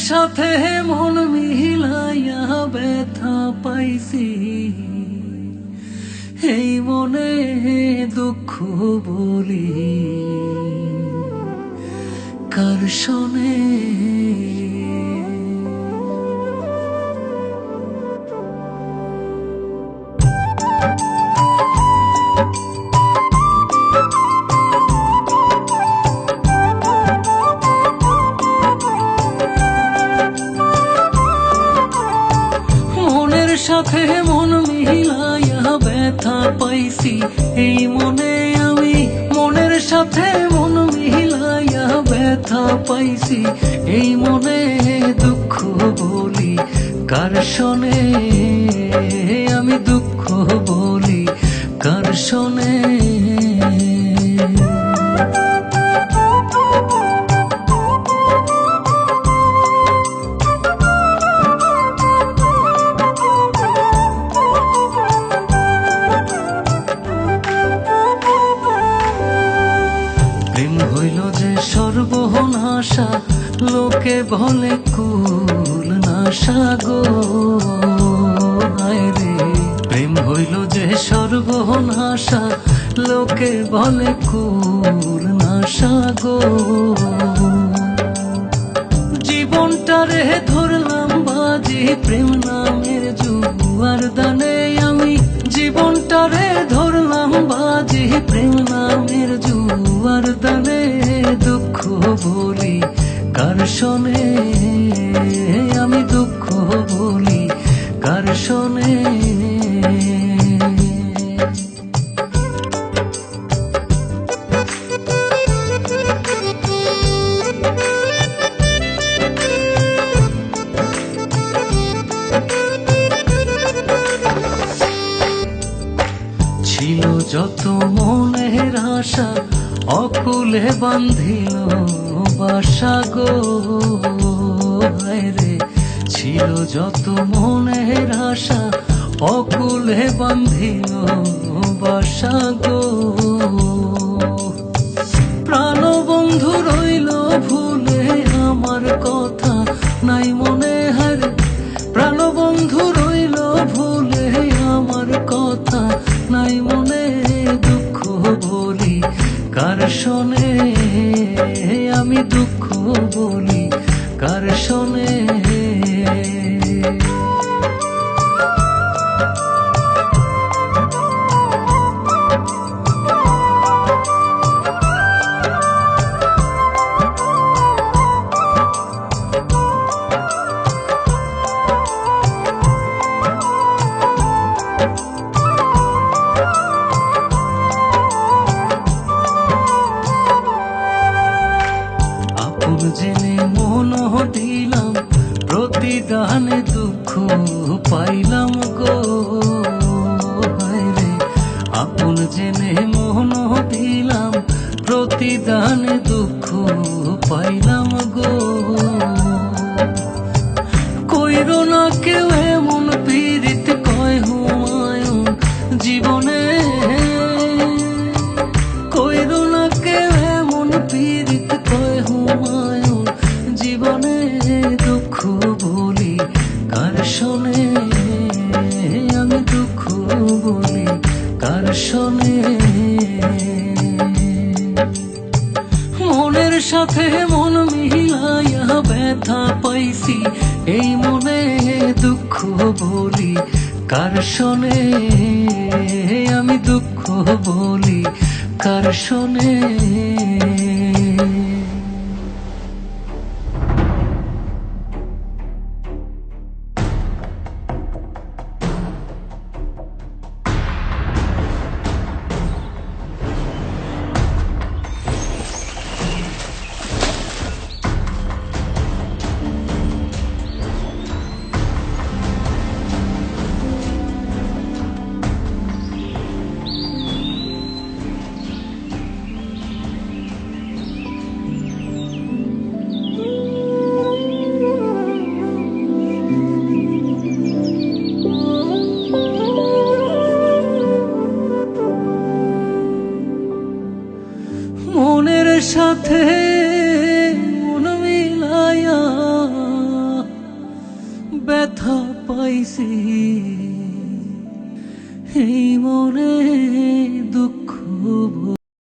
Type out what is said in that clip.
সাথে মন মিলাইয়া ব্যথা পাইছি, এই মনে দুঃখ বলি কার শোনে। সাথে মন মিলাইয়া ব্যথা পাইছি, এই মনে আমি মনের সাথে মন মিলাইয়া ব্যথা পাইছি, এই মনে দুঃখ বলি কার শোনে, আমি দুঃখ বলি কার শোনে। প্রেম হইল যে সর্বনাশা, লোকে বলে কুল নাশা গো, হায় রে। প্রেম হইল যে সর্বনাশা, লোকে বলে কুল নাশা গো। জীবনটারে ধরলাম বাজি প্রেম নামের জুয়ার দানে, আমি জীবনটারে ধরলাম বাজি প্রেম নামের জুয়ার দানে, দুঃখ বলি কার শোনে, আমি দুঃখ বলি কার শোনে। ছিল যত মনের আশা, অকুলে বান্ধিল বাসা গো, হায় রে। ছিল যত মনের আশা, অকুলে বান্ধিল বাসা গো। প্রাণ বন্ধু রইল ভুলে আমার কথা নাই মনে, হায়। প্রাণ বন্ধু রইল ভুলে আমার কথা নাই মনে, দুঃখ বলি কার শোনে, আমি দুঃখ বলি কার শোনে। জেনে মন দিলাম প্রতিদানে দুঃখ পাইলাম গো, হায় রে। আপন জেনে মন দিলাম প্রতিদানে দুঃখ পাইলাম গো। কইরো না কেউ এমন পীড়িত কয় হুমায়ুন জীবনে, কইরো না কেউ এমন পীড়িত কয় হুমায়ুন জীবনে, দুঃখ বলি কার শোনে, আমি দুঃখ বলি কার শোনে। মনের সাথে মন মিলাইয়া ব্যথা পাইছি, এই মনে দুঃখ বলি কার শোনে, আমি দুঃখ বলি কার শোনে। সাথে মন মিলায়া ব্যথা পাইছি এই মনে দুঃখ